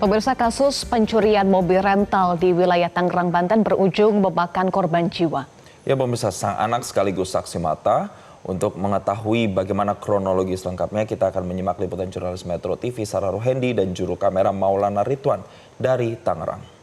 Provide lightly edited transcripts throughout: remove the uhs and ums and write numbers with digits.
Pemirsa, kasus pencurian mobil rental di wilayah Tangerang, Banten berujung memakan korban jiwa. Ya pemirsa, sang anak sekaligus saksi mata. Untuk mengetahui bagaimana kronologi selengkapnya, kita akan menyimak liputan jurnalis Metro TV Sarah Rohendi dan juru kamera Maulana Ridwan dari Tangerang.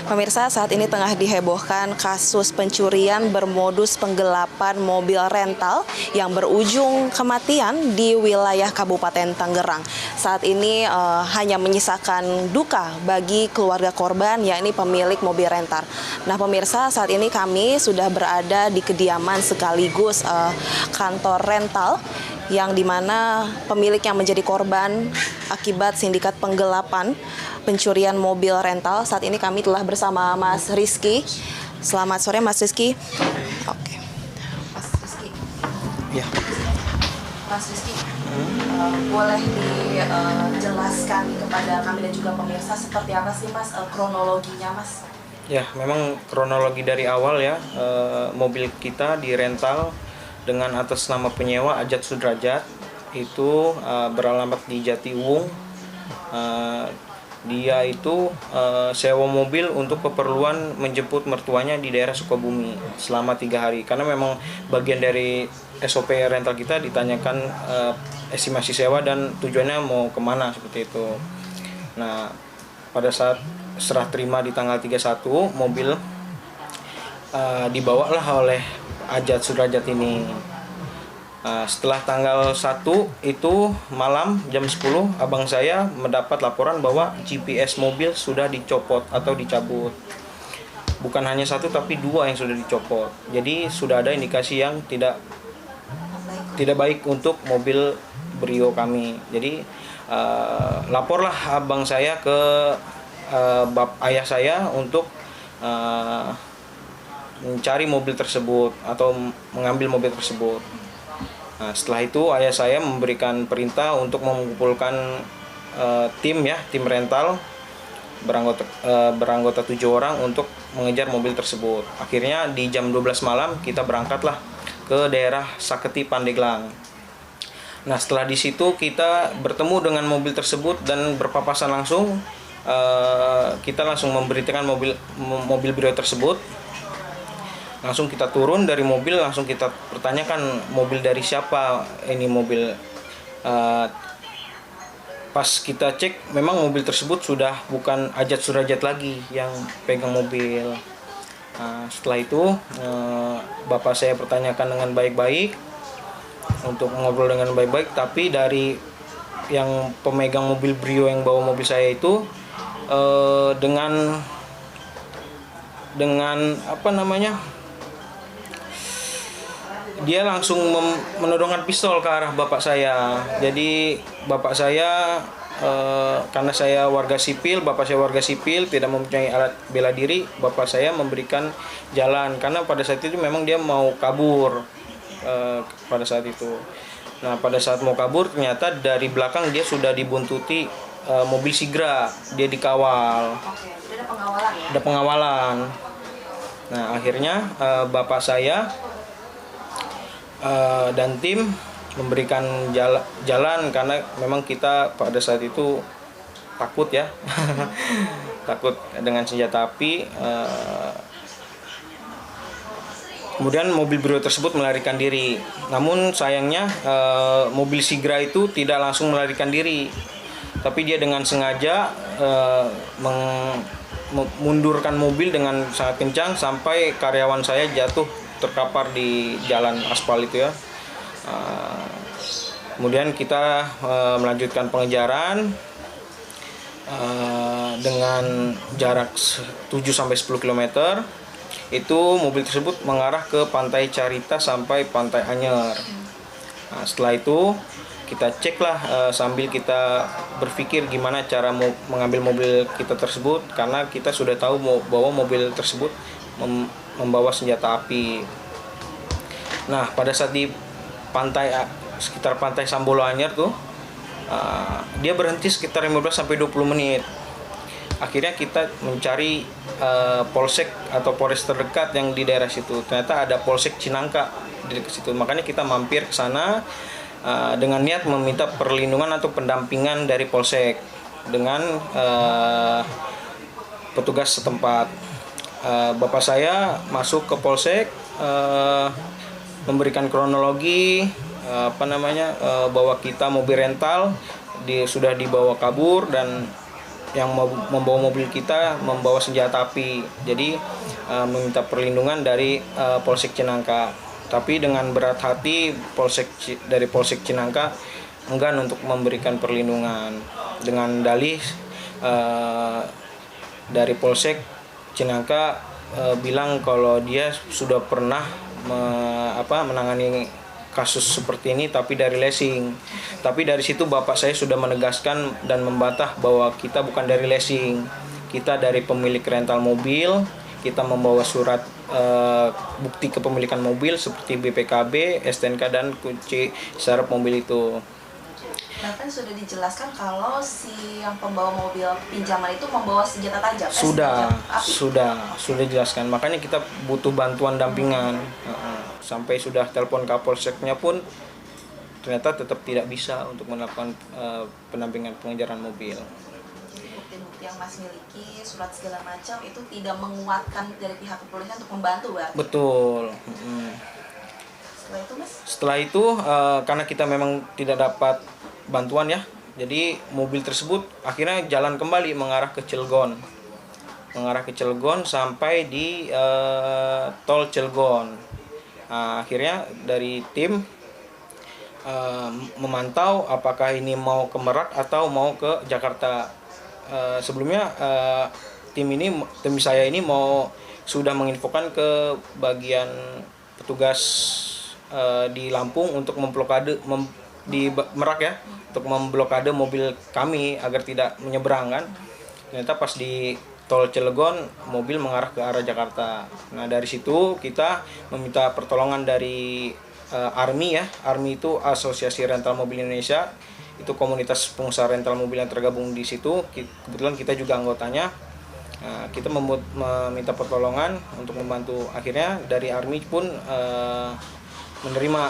Pemirsa, saat ini tengah dihebohkan kasus pencurian bermodus penggelapan mobil rental yang berujung kematian di wilayah Kabupaten Tangerang. Saat ini hanya menyisakan duka bagi keluarga korban, yakni pemilik mobil rental. Nah pemirsa, saat ini kami sudah berada di kediaman sekaligus kantor rental yang dimana pemilik yang menjadi korban akibat sindikat penggelapan pencurian mobil rental. Saat ini kami telah bersama Mas Rizky. Selamat sore Mas Rizky. Oke, Mas Rizky. Ya. Mas Rizky, boleh dijelaskan kepada kami dan juga pemirsa seperti apa sih Mas kronologinya Mas? Ya, memang kronologi dari awal ya, mobil kita dirental dengan atas nama penyewa Ajat Sudrajat, itu beralamat di Jatiwung. Dia itu sewa mobil untuk keperluan menjemput mertuanya di daerah Sukabumi selama 3 hari. Karena memang bagian dari SOP rental kita ditanyakan estimasi sewa dan tujuannya mau kemana seperti itu. Nah, pada saat serah terima di tanggal 31, mobil dibawalah oleh Ajat Sudrajat ini. Setelah tanggal 1 itu malam jam 10, abang saya mendapat laporan bahwa GPS mobil sudah dicopot atau dicabut. Bukan hanya 1 tapi 2 yang sudah dicopot. Jadi sudah ada indikasi yang tidak baik untuk mobil Brio kami. Jadi laporlah abang saya ke ayah saya untuk mencari mobil tersebut atau mengambil mobil tersebut. Nah, setelah itu ayah saya memberikan perintah untuk mengumpulkan tim rental beranggota 7 orang untuk mengejar mobil tersebut. Akhirnya di jam 12 malam kita berangkatlah ke daerah Saketi Pandeglang. Nah, setelah di situ kita bertemu dengan mobil tersebut dan berpapasan langsung. Kita langsung memberitakan mobil Brio tersebut. Langsung kita turun dari mobil, langsung kita pertanyakan mobil dari siapa ini mobil. Pas kita cek, memang mobil tersebut sudah bukan Ajat Sudrajat lagi yang pegang mobil. Setelah itu bapak saya pertanyakan dengan baik-baik untuk ngobrol dengan baik-baik, tapi dari yang pemegang mobil Brio yang bawa mobil saya itu dengan apa namanya, dia langsung menodongkan pistol ke arah bapak saya. Jadi bapak saya karena saya warga sipil, bapak saya warga sipil tidak mempunyai alat bela diri, bapak saya memberikan jalan karena pada saat itu memang dia mau kabur pada saat itu. Nah, pada saat mau kabur ternyata dari belakang dia sudah dibuntuti mobil Sigra, dia dikawal. Oke, ada pengawalan ya? Ada pengawalan. Nah, akhirnya bapak saya dan tim memberikan jalan karena memang kita pada saat itu takut ya. Takut dengan senjata api. Kemudian mobil Brio tersebut melarikan diri. Namun sayangnya mobil Sigra itu tidak langsung melarikan diri, tapi dia dengan sengaja mengundurkan mobil dengan sangat kencang sampai karyawan saya jatuh terkapar di jalan aspal itu ya. Kemudian kita melanjutkan pengejaran dengan jarak 7-10 km. Itu mobil tersebut mengarah ke Pantai Carita sampai Pantai Anyer. Nah, setelah itu kita ceklah sambil kita berpikir gimana cara mengambil mobil kita tersebut karena kita sudah tahu bahwa mobil tersebut membawa senjata api. Nah, pada saat di sekitar Pantai Sambolo Anyer tuh dia berhenti sekitar 15-20 menit. Akhirnya kita mencari polsek atau polres terdekat yang di daerah situ. Ternyata ada Polsek Cinangka di dekat situ. Makanya kita mampir ke sana dengan niat meminta perlindungan atau pendampingan dari polsek. dengan petugas setempat. Bapak saya masuk ke polsek, memberikan kronologi bahwa kita mobil rental sudah dibawa kabur dan yang membawa mobil kita membawa senjata api. Jadi meminta perlindungan dari Polsek Cinangka. Tapi dengan berat hati dari Polsek Cinangka enggan untuk memberikan perlindungan dengan dalih dari Polsek Cinangka bilang kalau dia sudah pernah menangani kasus seperti ini tapi dari leasing. Tapi dari situ bapak saya sudah menegaskan dan membantah bahwa kita bukan dari leasing. Kita dari pemilik rental mobil, kita membawa surat bukti kepemilikan mobil seperti BPKB, STNK dan kunci serep mobil itu. Bahkan sudah dijelaskan kalau si yang pembawa mobil pinjaman itu membawa senjata tajam. Sudah jelaskan. Makanya kita butuh bantuan dampingan. Sampai sudah telepon Kapolseknya pun ternyata tetap tidak bisa untuk melakukan pendampingan pengejaran mobil. Bukti-bukti yang Mas miliki, surat segala macam itu tidak menguatkan dari pihak kepolisian untuk membantu, berarti? Betul. Setelah itu, Mas? Setelah itu karena kita memang tidak dapat bantuan ya, jadi mobil tersebut akhirnya jalan kembali mengarah ke Cilegon. Sampai di tol Cilegon. Akhirnya dari tim memantau apakah ini mau ke Merak atau mau ke Jakarta. Sebelumnya tim saya ini sudah menginfokan ke bagian petugas di Lampung untuk memblokade di Merak ya, untuk memblokade mobil kami agar tidak menyeberang kan. Ternyata pas di tol Cilegon mobil mengarah ke arah Jakarta. Nah dari situ kita meminta pertolongan dari ARMI ya. ARMI itu Asosiasi Rental Mobil Indonesia. Itu komunitas pengusaha rental mobil yang tergabung di situ. Kebetulan kita juga anggotanya. Kita meminta pertolongan untuk membantu. Akhirnya dari ARMI pun menerima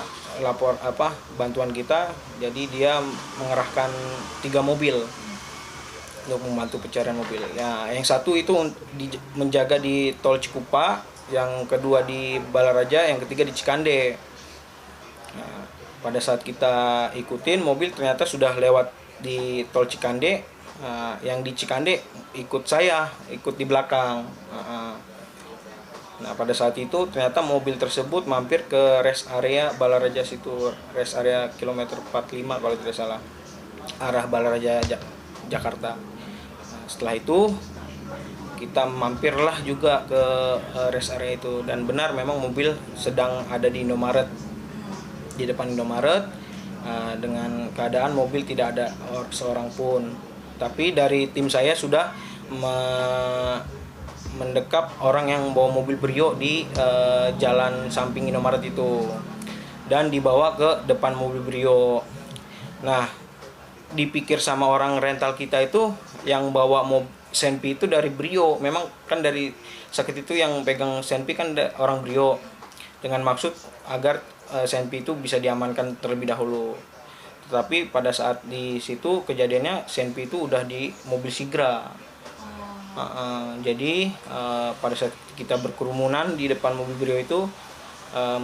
bantuan kita. Jadi dia mengerahkan 3 mobil untuk membantu pencarian mobil. Ya, yang satu itu menjaga di tol Cikupa, yang kedua di Balaraja, yang ketiga di Cikande. Nah, pada saat kita ikutin mobil ternyata sudah lewat di tol Cikande. Yang di Cikande ikut di belakang. Nah, pada saat itu ternyata mobil tersebut mampir ke rest area Balaraja situ, rest area kilometer 45 kalau tidak salah, arah Balaraja Jakarta. Nah, setelah itu kita mampirlah juga ke rest area itu, dan benar memang mobil sedang ada di Indomaret, di depan Indomaret, dengan keadaan mobil tidak ada seorang pun. Tapi dari tim saya sudah mendekap orang yang bawa mobil Brio di jalan samping Indomaret itu dan dibawa ke depan mobil Brio. Nah, dipikir sama orang rental kita itu yang bawa Senpi itu dari Brio. Memang kan dari sakit itu yang pegang Senpi kan orang Brio, dengan maksud agar Senpi itu bisa diamankan terlebih dahulu. Tetapi pada saat di situ kejadiannya Senpi itu udah di mobil Sigra. Jadi pada saat kita berkerumunan di depan mobil Brio itu,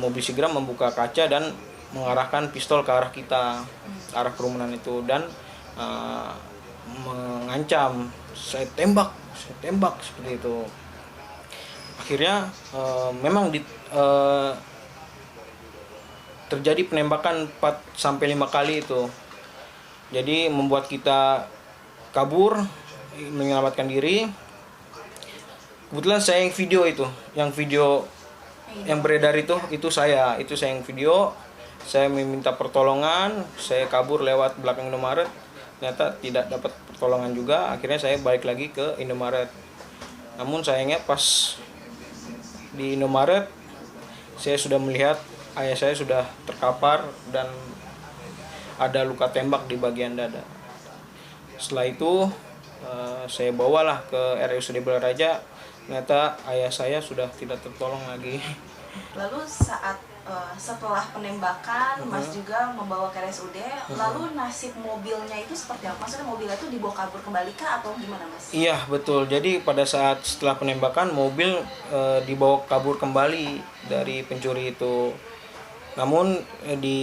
mobil Sigra membuka kaca dan mengarahkan pistol ke arah kita, ke arah kerumunan itu, dan mengancam, saya tembak seperti itu. Akhirnya memang terjadi penembakan 4-5 kali itu. Jadi membuat kita kabur, menyelamatkan diri. Kebetulan saya yang video itu, yang beredar itu saya yang video. Saya meminta pertolongan, saya kabur lewat belakang Indomaret, ternyata tidak dapat pertolongan juga. Akhirnya saya balik lagi ke Indomaret. Namun sayangnya pas di Indomaret saya sudah melihat ayah saya sudah terkapar dan ada luka tembak di bagian dada. Setelah itu saya bawalah ke RSUD Balaraja. Ternyata ayah saya sudah tidak tertolong lagi. Lalu saat setelah penembakan Mas juga membawa ke RSUD, lalu nasib mobilnya itu seperti apa? Maksudnya mobilnya itu dibawa kabur kembali kah atau gimana Mas? Iya betul. Jadi pada saat setelah penembakan mobil dibawa kabur kembali dari pencuri itu. Namun di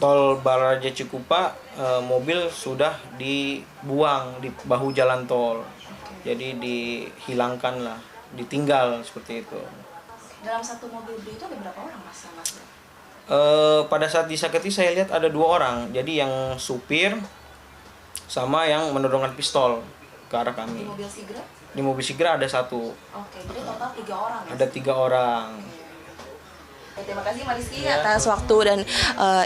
tol Baraja Cikupa mobil sudah dibuang di bahu jalan tol. Jadi dihilangkan lah, ditinggal seperti itu. Dalam satu mobil beli itu ada berapa orang Mas yang masuk? Pada saat disakiti saya lihat ada 2 orang. Jadi yang supir sama yang menodongkan pistol ke arah Di kami. mobil Sigra? Di mobil Sigra ada 1. Oke, jadi total 3 orang ya? Ada 3 orang. Ya, terima kasih Mbak Rizky atas waktu dan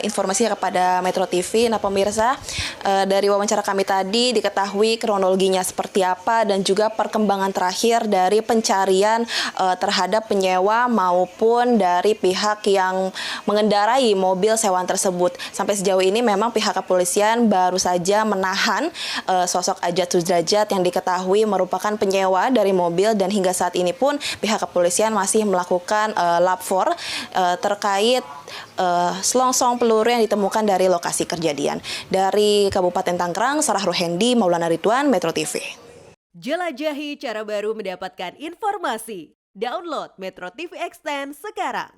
informasinya kepada Metro TV. Nah pemirsa, dari wawancara kami tadi diketahui kronologinya seperti apa dan juga perkembangan terakhir dari pencarian terhadap penyewa maupun dari pihak yang mengendarai mobil sewaan tersebut. Sampai sejauh ini memang pihak kepolisian baru saja menahan sosok Ajat Sudrajat yang diketahui merupakan penyewa dari mobil, dan hingga saat ini pun pihak kepolisian masih melakukan lapor terkait selongsong peluru yang ditemukan dari lokasi kejadian. Dari Kabupaten Tangerang, Sarah Rohendi, Maulana Ridwan, Metro TV. Jelajahi cara baru mendapatkan informasi. Download Metro TV Extend sekarang.